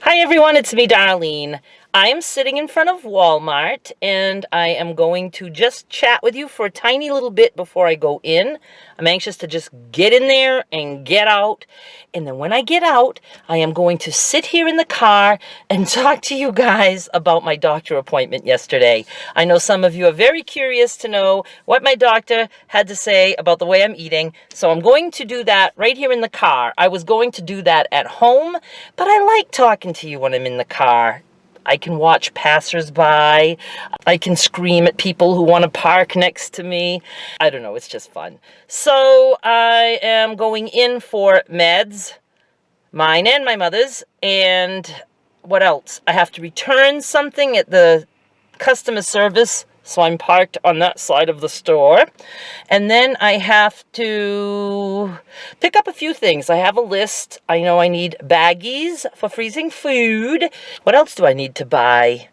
Hi everyone, it's me, Darlene. I am sitting in front of Walmart and I am going to just chat with you for a tiny little bit before I go in. I'm anxious to just get in there and get out. And then when I get out, I am going to sit here in the car and talk to you guys about my doctor appointment yesterday. I know some of you are very curious to know what my doctor had to say about the way I'm eating. So I'm going to do that right here in the car. I was going to do that at home, but I like talking to you when I'm in the car. I can watch passersby. I can scream at people who want to park next to me. I don't know, it's just fun. So I am going in for meds, mine and my mother's, and what else? I have to return something at the customer service, so I'm parked on that side of the store. And then I have to pick up a few things. I have a list. I know I need baggies for freezing food. What else do I need to buy?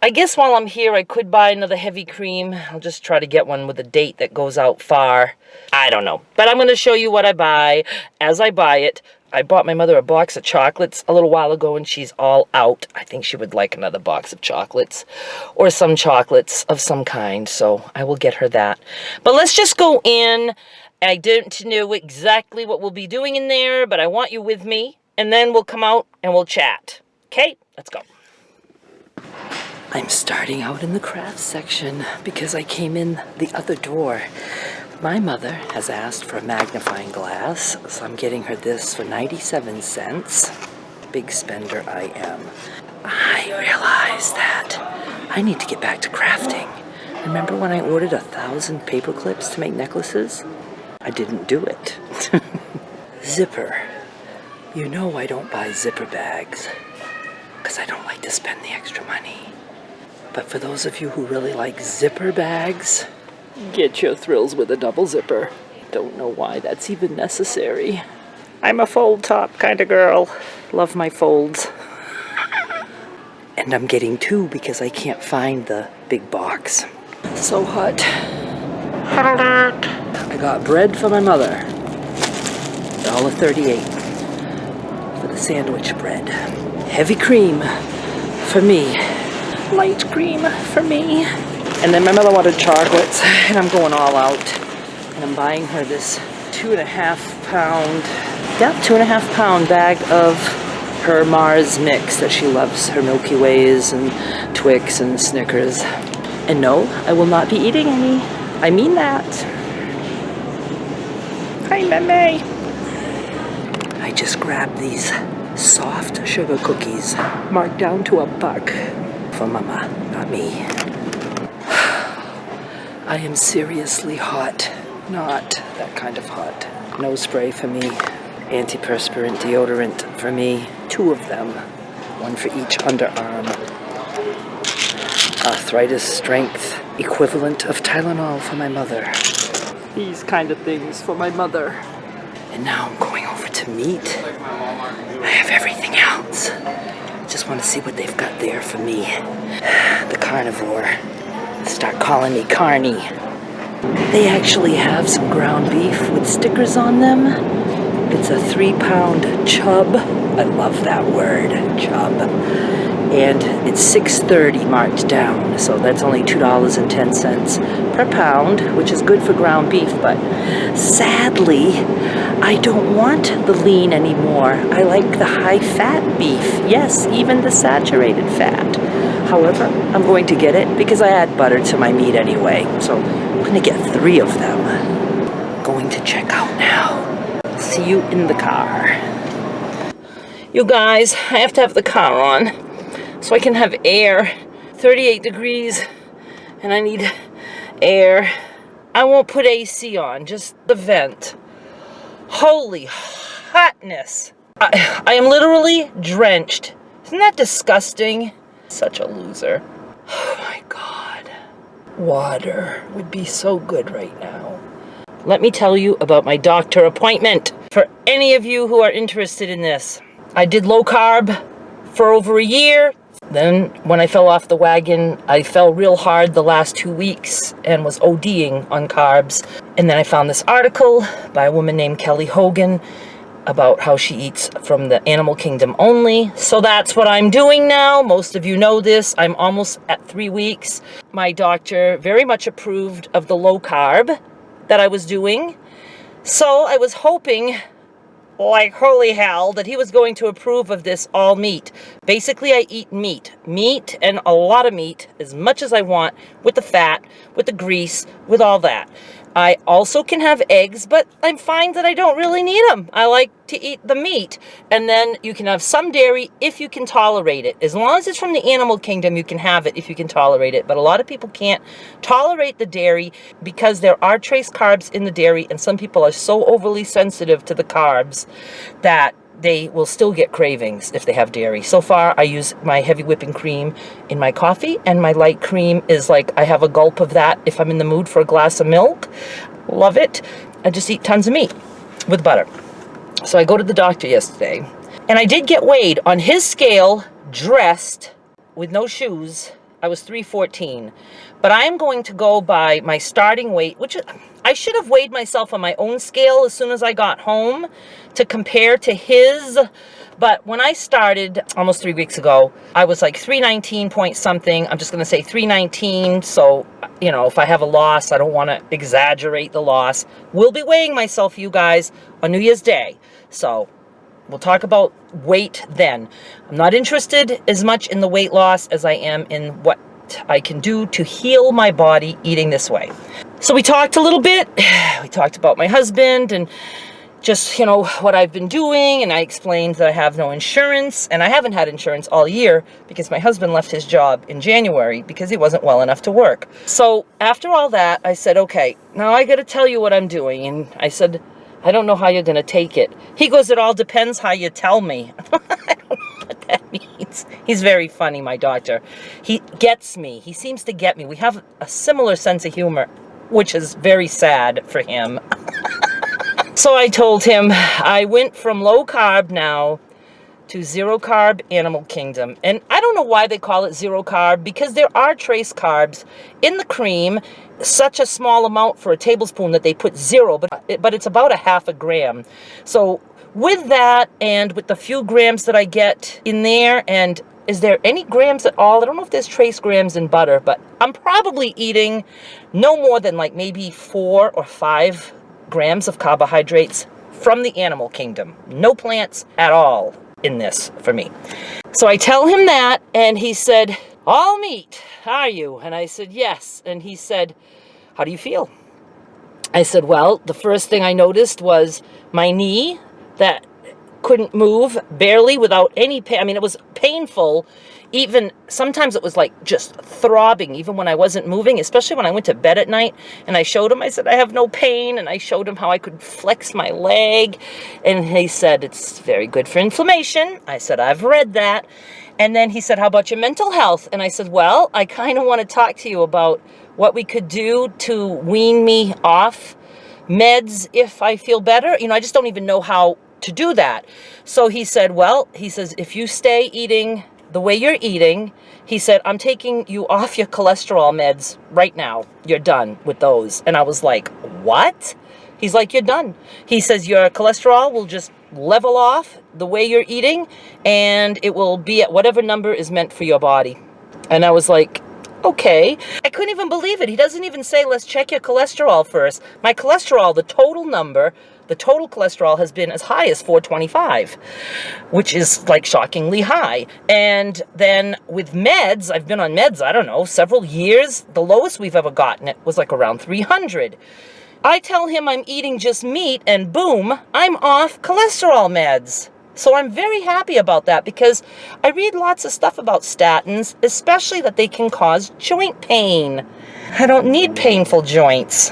I guess while I'm here, I could buy another heavy cream. I'll just try to get one with a date that goes out far. I don't know. But I'm going to show you what I buy as I buy it. I bought my mother a box of chocolates a little while ago and she's all out. I think she would like another box of chocolates or some chocolates of some kind, so I will get her that. But let's just go in. I don't know exactly what we'll be doing in there, but I want you with me, and then we'll come out and we'll chat. Okay, let's go. I'm starting out in the craft section because I came in the other door. My mother has asked for a magnifying glass, so I'm getting her this for 97 cents. Big spender I am. I realize that I need to get back to crafting. Remember when I ordered 1,000 paper clips to make necklaces? I didn't do it. Zipper. You know I don't buy zipper bags because I don't like to spend the extra money. But for those of you who really like zipper bags, get your thrills with a double zipper. Don't know why that's even necessary. I'm a fold top kind of girl. Love my folds. And I'm getting two because I can't find the big box. So hot. I got bread for my mother. $1.38 for the sandwich bread. Heavy cream for me. Light cream for me. And then my mother wanted chocolates, and I'm going all out. And I'm buying her this 2.5 pound bag of her Mars mix that she loves, her Milky Ways and Twix and Snickers. And no, I will not be eating any. I mean that. Hi, Meme. I just grabbed these soft sugar cookies, marked down to $1 for Mama, not me. I am seriously hot. Not that kind of hot. Nose spray for me. Antiperspirant deodorant for me. 2 of them. 1 for each underarm. Arthritis strength equivalent of Tylenol for my mother. These kind of things for my mother. And now I'm going over to meat. I have everything else. Just want to see what they've got there for me. The carnivore. Start calling me Carney. They actually have some ground beef with stickers on them. It's a 3-pound chub. I love that word, chub. And it's $6.30 marked down, so that's only $2.10 per pound, which is good for ground beef, but sadly, I don't want the lean anymore. I like the high-fat beef. Yes, even the saturated fat. However, I'm going to get it because I add butter to my meat anyway, so I'm going to get 3 of them. Going to check out now. See you in the car. You guys, I have to have the car on so I can have air. 38 degrees, and I need air. I won't put AC on, just the vent. Holy hotness. I am literally drenched. Isn't that disgusting? Such a loser. Oh my God. Water would be so good right now. Let me tell you about my doctor appointment. For any of you who are interested in this, I did low carb for over a year. Then when I fell off the wagon, I fell real hard the last 2 weeks and was ODing on carbs. And then I found this article by a woman named Kelly Hogan, about how she eats from the animal kingdom only. So that's what I'm doing now. Most of you know this. I'm almost at 3 weeks. My doctor very much approved of the low carb that I was doing. So I was hoping, like holy hell, that he was going to approve of this all meat. Basically, I eat meat and a lot of meat, as much as I want, with the fat, with the grease, with all that. I also can have eggs, but I find that I don't really need them. I like to eat the meat. And then you can have some dairy if you can tolerate it. As long as it's from the animal kingdom, you can have it if you can tolerate it. But a lot of people can't tolerate the dairy because there are trace carbs in the dairy, and some people are so overly sensitive to the carbs that they will still get cravings if they have dairy. So far, I use my heavy whipping cream in my coffee, and my light cream is like I have a gulp of that if I'm in the mood for a glass of milk. Love it. I just eat tons of meat with butter. So I go to the doctor yesterday, and I did get weighed on his scale, dressed with no shoes. I was 314, but I am going to go by my starting weight, which I should have weighed myself on my own scale as soon as I got home to compare to his. But when I started almost 3 weeks ago, I was like 319 point something. I'm just going to say 319. So, you know, if I have a loss, I don't want to exaggerate the loss. We'll be weighing myself, you guys, on New Year's Day. So we'll talk about weight then. I'm not interested as much in the weight loss as I am in what I can do to heal my body eating this way. So we talked a little bit. We talked about my husband and just, you know, what I've been doing. And I explained that I have no insurance. And I haven't had insurance all year because my husband left his job in January because he wasn't well enough to work. So after all that, I said, okay, now I got to tell you what I'm doing. And I said, I don't know how you're going to take it. He goes, it all depends how you tell me. I don't know what that means. He's very funny, my doctor. He gets me. He seems to get me. We have a similar sense of humor, which is very sad for him. So I told him I went from low carb now to zero carb animal kingdom. And I don't know why they call it zero carb, because there are trace carbs in the cream, such a small amount for a tablespoon that they put zero, but it's about a half a gram. So with that, and with the few grams that I get in there, and is there any grams at all? I don't know if there's trace grams in butter, but I'm probably eating no more than like maybe 4 or 5 grams of carbohydrates from the animal kingdom. No plants at all in this for me. So I tell him that, and he said, all meat, are you? And I said, yes. And he said, how do you feel? I said, well, the first thing I noticed was my knee that couldn't move, barely, without any pain. I mean, it was painful. Even sometimes it was like just throbbing, even when I wasn't moving, especially when I went to bed at night. And I showed him, I said, I have no pain. And I showed him how I could flex my leg. And he said, it's very good for inflammation. I said, I've read that. And then he said, how about your mental health? And I said, well, I kind of want to talk to you about what we could do to wean me off meds if I feel better. You know, I just don't even know how to do that. So he said, well, he says, if you stay eating the way you're eating, he said, I'm taking you off your cholesterol meds right now. You're done with those. And I was like, what? He's like, you're done. He says, your cholesterol will just level off the way you're eating, and it will be at whatever number is meant for your body. And I was like, okay. I couldn't even believe it. He doesn't even say, let's check your cholesterol first. My cholesterol, the total number, the total cholesterol has been as high as 425, which is like shockingly high. And then with meds, I've been on meds, I don't know, several years. The lowest we've ever gotten it was like around 300. I tell him I'm eating just meat, and boom, I'm off cholesterol meds. So I'm very happy about that, because I read lots of stuff about statins, especially that they can cause joint pain. I don't need painful joints.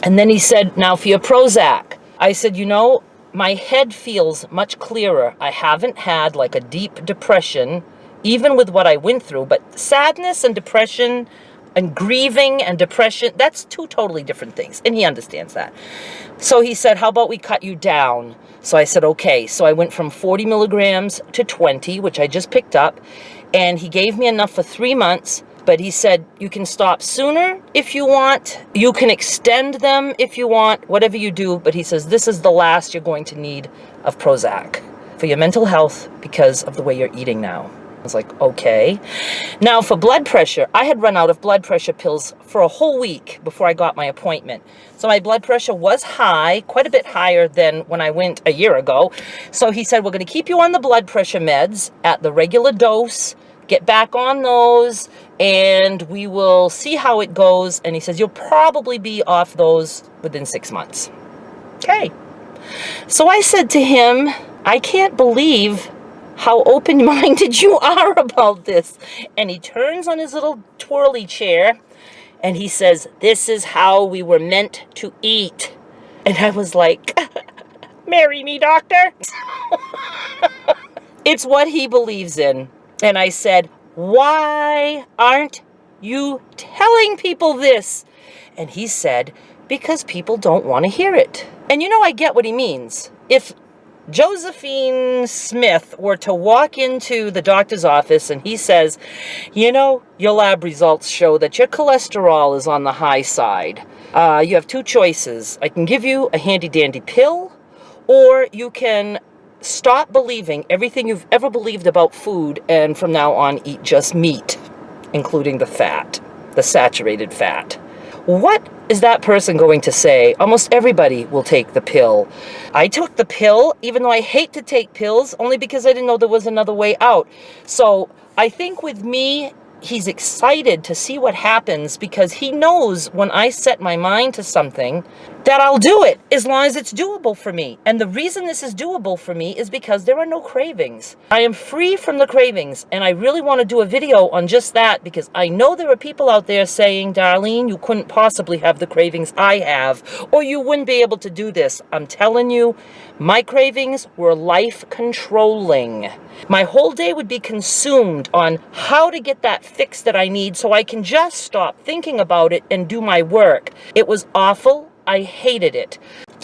And then he said, now for your Prozac. I said, you know, my head feels much clearer. I haven't had like a deep depression, even with what I went through, but sadness and depression and grieving and depression, that's two totally different things. And he understands that. So he said, how about we cut you down? So I said, okay. So I went from 40 milligrams to 20, which I just picked up. And he gave me enough for 3 months But he said, you can stop sooner if you want. You can extend them if you want, whatever you do. But he says, this is the last you're going to need of Prozac for your mental health because of the way you're eating now. I was like, okay. Now for blood pressure, I had run out of blood pressure pills for a whole week before I got my appointment. So my blood pressure was high, quite a bit higher than when I went a year ago. So he said, we're going to keep you on the blood pressure meds at the regular dose, get back on those, and we will see how it goes. And he says, you'll probably be off those within 6 months. Okay. So I said to him, I can't believe how open-minded you are about this. And he turns on his little twirly chair and he says, this is how we were meant to eat. And I was like, marry me, doctor. It's what he believes in. And I said, why aren't you telling people this? And he said, because people don't want to hear it. And you know, I get what he means. If Josephine Smith were to walk into the doctor's office and he says, you know, your lab results show that your cholesterol is on the high side. You have two choices. I can give you a handy-dandy pill, or you can stop believing everything you've ever believed about food and from now on eat just meat, including the fat, the saturated fat. What is that person going to say? Almost everybody will take the pill. I took the pill, even though I hate to take pills, only because I didn't know there was another way out. So I think with me, he's excited to see what happens because he knows when I set my mind to something that I'll do it as long as it's doable for me. And the reason this is doable for me is because there are no cravings. I am free from the cravings, and I really want to do a video on just that because I know there are people out there saying, Darlene, you couldn't possibly have the cravings I have, or you wouldn't be able to do this. I'm telling you, my cravings were life controlling. My whole day would be consumed on how to get that fix that I need so I can just stop thinking about it and do my work. It was awful. I hated it.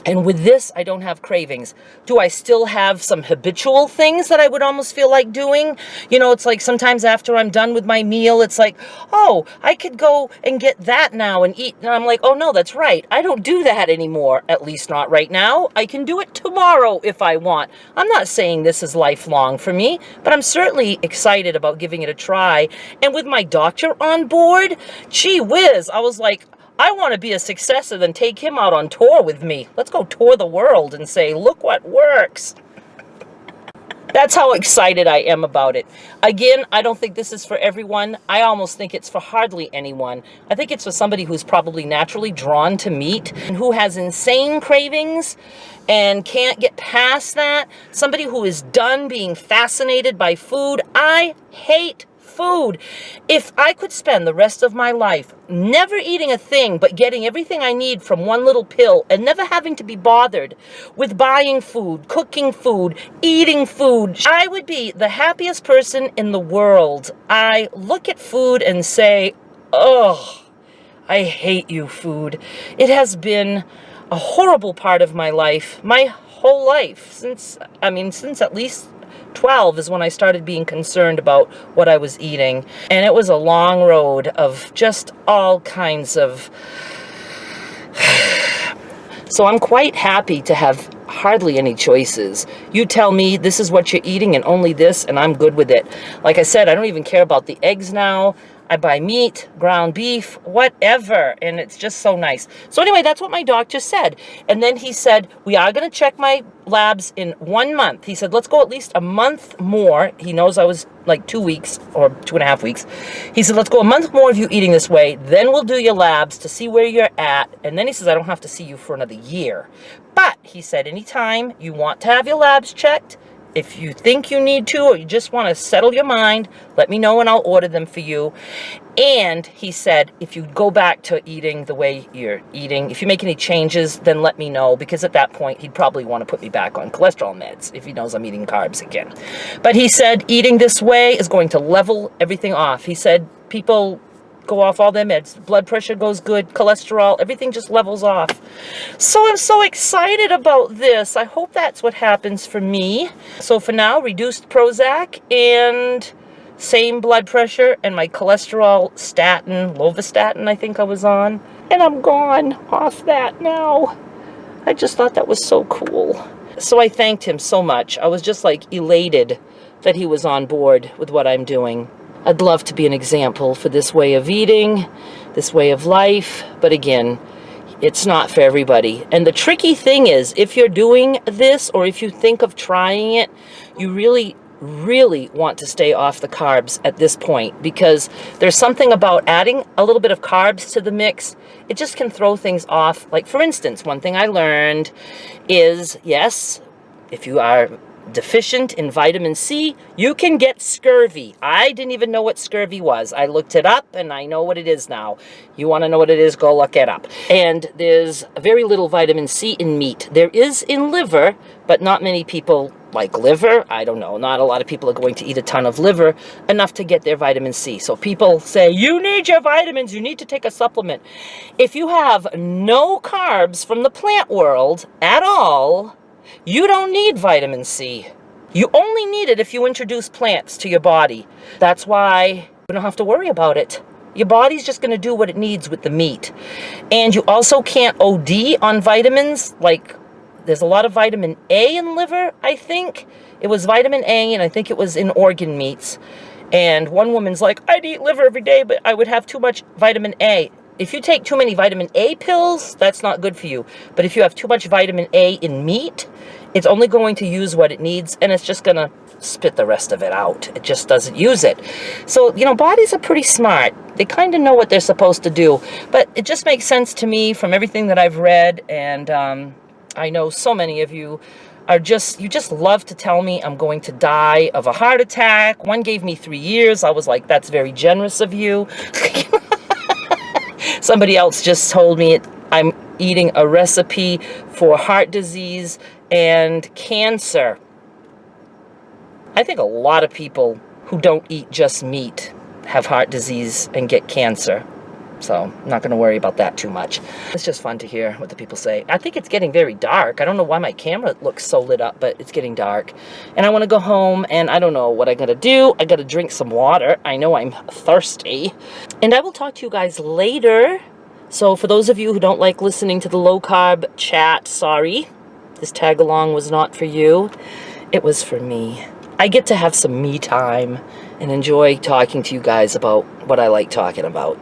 And with this, I don't have cravings. Do I still have some habitual things that I would almost feel like doing? You know, it's like sometimes after I'm done with my meal, it's like, oh, I could go and get that now and eat. And I'm like, oh no, that's right. I don't do that anymore, at least not right now. I can do it tomorrow if I want. I'm not saying this is lifelong for me, but I'm certainly excited about giving it a try. And with my doctor on board, gee whiz, I was like, I want to be a success and then take him out on tour with me. Let's go tour the world and say, look what works. That's how excited I am about it. Again, I don't think this is for everyone. I almost think it's for hardly anyone. I think it's for somebody who's probably naturally drawn to meat and who has insane cravings and can't get past that. Somebody who is done being fascinated by food. I hate food. If I could spend the rest of my life never eating a thing but getting everything I need from one little pill and never having to be bothered with buying food, cooking food, eating food, I would be the happiest person in the world. I look at food and say, oh, I hate you, food. It has been a horrible part of my life, my whole life, since at least 12 is when I started being concerned about what I was eating. And it was a long road of just all kinds of... So I'm quite happy to have hardly any choices. You tell me this is what you're eating and only this, and I'm good with it. Like I said, I don't even care about the eggs now. I buy meat, ground beef, whatever, and it's just so nice. So anyway, that's what my doctor said. And then he said, we are going to check my labs in 1 month. He said, let's go at least a month more. He knows I was like 2 weeks or 2.5 weeks. He said, let's go a month more of you eating this way. Then we'll do your labs to see where you're at. And then he says, I don't have to see you for another year. But he said, anytime you want to have your labs checked, if you think you need to, or you just want to settle your mind, let me know and I'll order them for you. And he said, if you go back to eating the way you're eating, if you make any changes, then let me know, because at that point, he'd probably want to put me back on cholesterol meds if he knows I'm eating carbs again. But he said, eating this way is going to level everything off. He said, people go off all their meds. Blood pressure goes good, cholesterol, everything just levels off. So I'm so excited about this. I hope that's what happens for me. So for now, reduced Prozac and same blood pressure, and my cholesterol statin, lovastatin I think I was on, and I'm gone off that now. I just thought that was so cool. So I thanked him so much. I was just like elated that he was on board with what I'm doing. I'd love to be an example for this way of eating, this way of life, but again, it's not for everybody. And the tricky thing is, if you're doing this, or if you think of trying it, you really want to stay off the carbs at this point, because there's something about adding a little bit of carbs to the mix. It just can throw things off. Like, for instance, one thing I learned is, yes, if you are deficient in vitamin C, you can get scurvy. I didn't even know what scurvy was. I looked it up and I know what it is now. You want to know what it is, go look it up. And there's very little vitamin C in meat. There is in liver, but not many people like liver. I don't know. Not a lot of people are going to eat a ton of liver, enough to get their vitamin C. So people say, you need your vitamins, you need to take a supplement. If you have no carbs from the plant world at all, you don't need vitamin C. You only need it if you introduce plants to your body. That's why you don't have to worry about it. Your body's just going to do what it needs with the meat. And you also can't OD on vitamins. Like, there's a lot of vitamin A in liver, I think. It was vitamin A, and I think it was in organ meats. And one woman's like, I'd eat liver every day, but I would have too much vitamin A. If you take too many vitamin A pills, that's not good for you. But if you have too much vitamin A in meat, it's only going to use what it needs, and it's just going to spit the rest of it out. It just doesn't use it. So, you know, bodies are pretty smart. They kind of know what they're supposed to do. But it just makes sense to me from everything that I've read, and I know so many of you are you just love to tell me I'm going to die of a heart attack. One gave me 3 years. I was like, that's very generous of you. Somebody else just told me I'm eating a recipe for heart disease and cancer. I think a lot of people who don't eat just meat have heart disease and get cancer. So I'm not going to worry about that too much. It's just fun to hear what the people say. I think it's getting very dark. I don't know why my camera looks so lit up, but it's getting dark. And I want to go home, and I don't know what I got to do. I got to drink some water. I know I'm thirsty. And I will talk to you guys later. So for those of you who don't like listening to the low-carb chat, sorry. This tag-along was not for you. It was for me. I get to have some me time and enjoy talking to you guys about what I like talking about.